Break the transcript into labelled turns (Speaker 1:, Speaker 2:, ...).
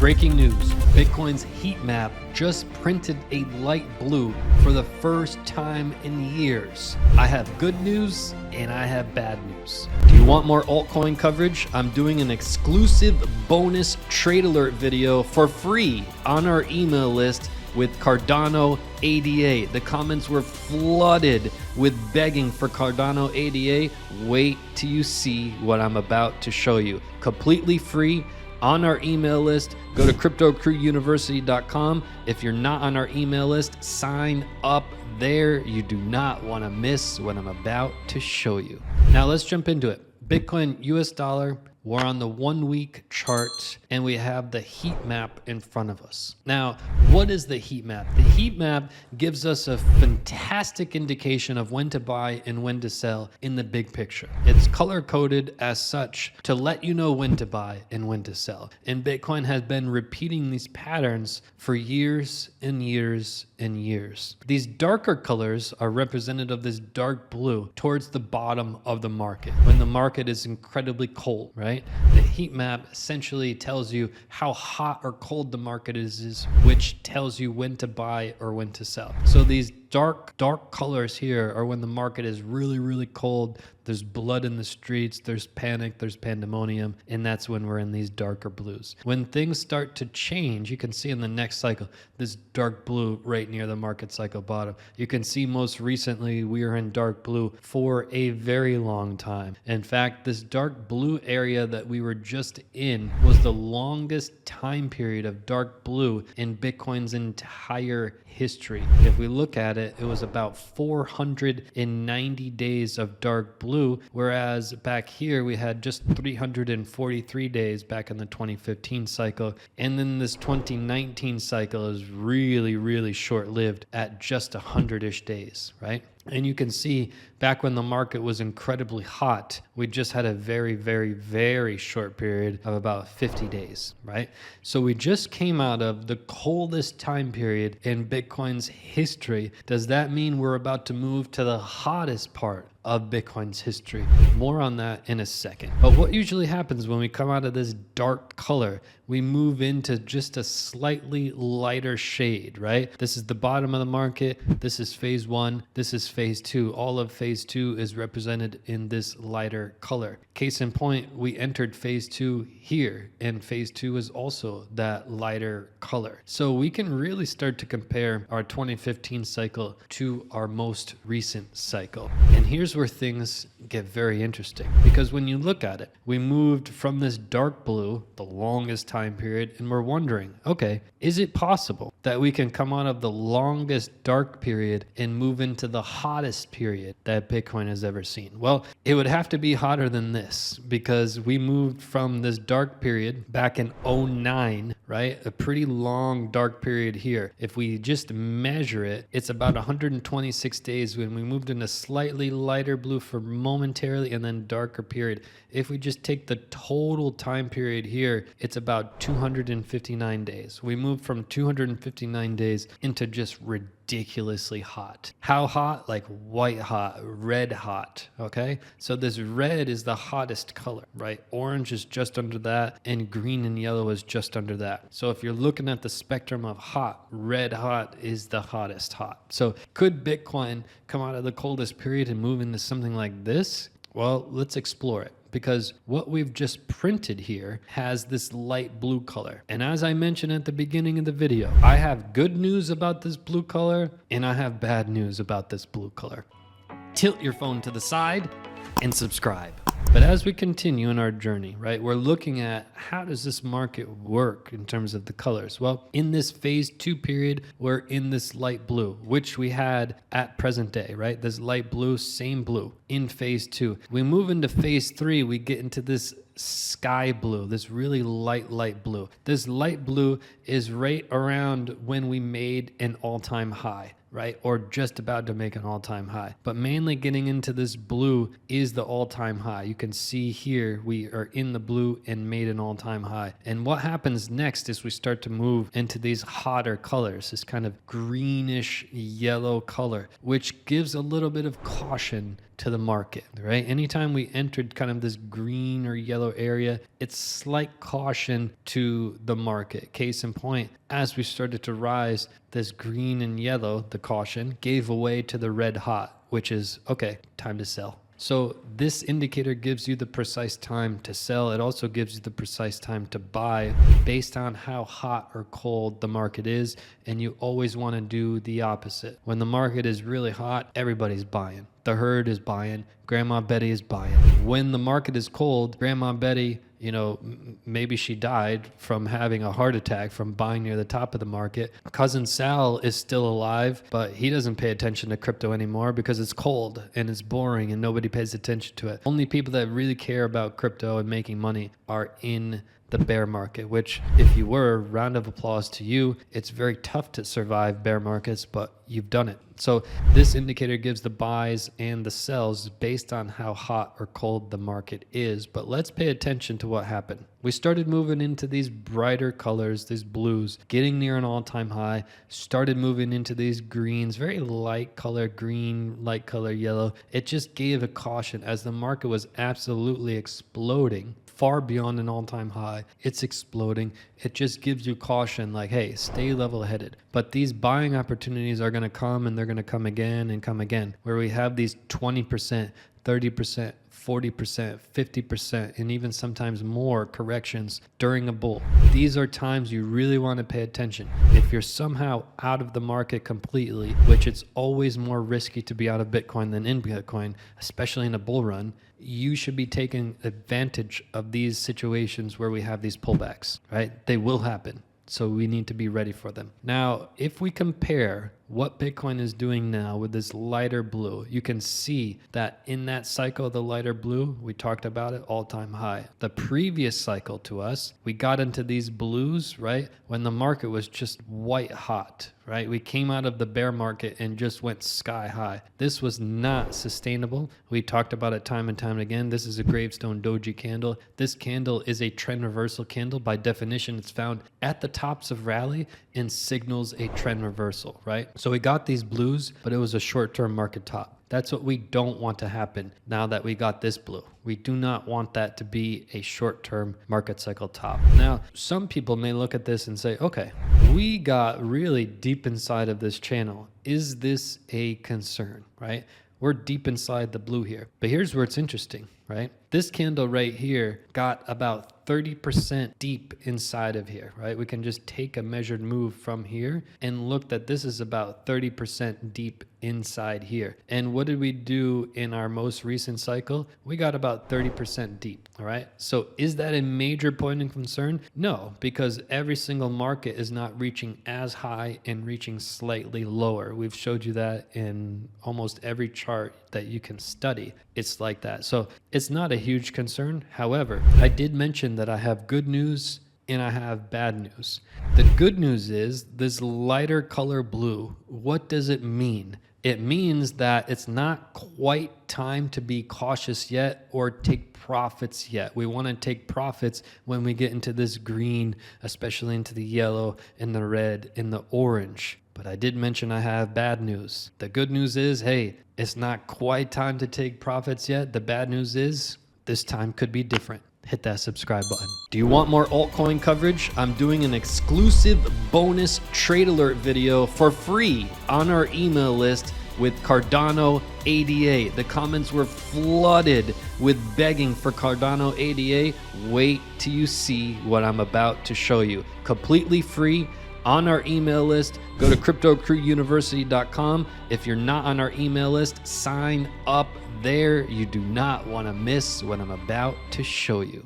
Speaker 1: Breaking news, Bitcoin's heat map just printed a light blue for the first time in years. I have good news and I have bad news. Do you want more altcoin coverage? I'm doing an exclusive bonus trade alert video for free on our email list with Cardano ADA. The comments were flooded with begging for Cardano ADA. Wait till you see what I'm about to show you. Completely free on our email list. Go to cryptocrewuniversity.com. If you're not on our email list, sign up there. You do not want to miss what I'm about to show you. Now let's jump into it. Bitcoin, US dollar. We're on the 1 week chart and we have the heat map in front of us. Now, what is the heat map? The heat map gives us a fantastic indication of when to buy and when to sell in the big picture. It's color coded as such to let you know when to buy and when to sell. And Bitcoin has been repeating these patterns for years and years and years. These darker colors are representative of this dark blue towards the bottom of the market when the market is incredibly cold, right? The heat map essentially tells you how hot or cold the market is, which tells you when to buy or when to sell. So these dark colors here are when the market is really, really cold. There's blood in the streets, there's panic, there's pandemonium, and that's when we're in these darker blues. When things start to change, you can see in the next cycle, this dark blue right near the market cycle bottom. You can see most recently we are in dark blue for a very long time. In fact, this dark blue area that we were just in was the longest time period of dark blue in Bitcoin's entire history. If we look at it, it was about 490 days of dark blue, whereas back here we had just 343 days back in the 2015 cycle. And then this 2019 cycle is really, really short-lived at just 100-ish days, right? And you can see back when the market was incredibly hot, we just had a very, very, very short period of about 50 days, right? So we just came out of the coldest time period in Bitcoin's history. Does that mean we're about to move to the hottest part of Bitcoin's history? More on that in a second. But what usually happens when we come out of this dark color, we move into just a slightly lighter shade, right? This is the bottom of the market. This is phase one. This is phase two. All of phase two is represented in this lighter color. Case in point, we entered phase two here, and phase two is also that lighter color. So we can really start to compare our 2015 cycle to our most recent cycle. And here's where things get very interesting, because when you look at it, we moved from this dark blue, the longest time period, and we're wondering, okay, is it possible that we can come out of the longest dark period and move into the hottest period that Bitcoin has ever seen? Well, it would have to be hotter than this, because we moved from this dark period back in 09, right? A pretty long dark period here. If we just measure it, it's about 126 days when we moved into slightly lighter blue for momentarily and then darker period. If we just take the total time period here, it's about 259 days. We moved from 259 days into just ridiculously hot. How hot? Like white hot, red hot, okay? So this red is the hottest color, right? Orange is just under that, and green and yellow is just under that. So if you're looking at the spectrum of hot, red hot is the hottest hot. So could Bitcoin come out of the coldest period and move into something like this? Well, let's explore it, because what we've just printed here has this light blue color. And as I mentioned at the beginning of the video, I have good news about this blue color and I have bad news about this blue color. Tilt your phone to the side and subscribe. But as we continue in our journey, right, we're looking at how does this market work in terms of the colors? Well, in this phase two period, we're in this light blue, which we had at present day, right? This light blue, same blue in phase two. We move into phase three, we get into this sky blue, this really light blue. This light blue is right around when we made an all-time high, right? Or just about to make an all-time high. But mainly getting into this blue is the all-time high. You can see here we are in the blue and made an all-time high. And what happens next is we start to move into these hotter colors, this kind of greenish yellow color, which gives a little bit of caution to the market, right? Anytime we entered kind of this green or yellow area, it's slight caution to the market. Case in point, as we started to rise, this green and yellow, the caution, gave way to the red hot, which is, okay, time to sell. So this indicator gives you the precise time to sell. It also gives you the precise time to buy based on how hot or cold the market is. And you always want to do the opposite. When the market is really hot, everybody's buying. The herd is buying. Grandma Betty is buying. When the market is cold, Grandma Betty, you know, maybe she died from having a heart attack from buying near the top of the market. Cousin Sal is still alive, but he doesn't pay attention to crypto anymore because it's cold and it's boring and nobody pays attention to it. Only people that really care about crypto and making money are in the bear market, which if you were, round of applause to you. It's very tough to survive bear markets, but you've done it. So this indicator gives the buys and the sells based on how hot or cold the market is. But let's pay attention to what happened. We started moving into these brighter colors, these blues, getting near an all-time high, started moving into these greens, very light color green, light color yellow. It just gave a caution as the market was absolutely exploding. Far beyond an all-time high. It's exploding. It just gives you caution like, hey, stay level-headed. But these buying opportunities are going to come and they're going to come again and come again, where we have these 20%, 30%, 40%, 50%, and even sometimes more corrections during a bull. These are times you really want to pay attention. If you're somehow out of the market completely, which it's always more risky to be out of Bitcoin than in Bitcoin, especially in a bull run, you should be taking advantage of these situations where we have these pullbacks, right? They will happen. So we need to be ready for them. Now, if we compare what Bitcoin is doing now with this lighter blue, you can see that in that cycle, the lighter blue, we talked about it, all-time high. The previous cycle to us, we got into these blues, right? When the market was just white hot, right? We came out of the bear market and just went sky high. This was not sustainable. We talked about it time and time again. This is a gravestone doji candle. This candle is a trend reversal candle. By definition, it's found at the tops of rally and signals a trend reversal, right? So we got these blues, but it was a short-term market top. That's what we don't want to happen now that we got this blue. We do not want that to be a short-term market cycle top. Now, some people may look at this and say, okay, we got really deep inside of this channel. Is this a concern, right? We're deep inside the blue here. But here's where it's interesting, right? This candle right here got about 30% deep inside of here, right? We can just take a measured move from here and look that this is about 30% deep inside here. And what did we do in our most recent cycle? We got about 30% deep, all right? So is that a major point of concern? No, because every single market is not reaching as high and reaching slightly lower. We've showed you that in almost every chart that you can study. It's like that. So it's not a huge concern. However, I did mention that I have good news and I have bad news. The good news is this lighter color blue. What does it mean? It means that it's not quite time to be cautious yet or take profits yet. We want to take profits when we get into this green, especially into the yellow and the red and the orange. But I did mention I have bad news. The good news is, hey, it's not quite time to take profits yet. The bad news is this time could be different. Hit that subscribe button. Do you want more altcoin coverage? I'm doing an exclusive bonus trade alert video for free on our email list with Cardano ADA. The comments were flooded with begging for Cardano ADA. Wait till you see what I'm about to show you. Completely free on our email list. Go to cryptocrewuniversity.com. If you're not on our email list, sign up there. You do not want to miss what I'm about to show you.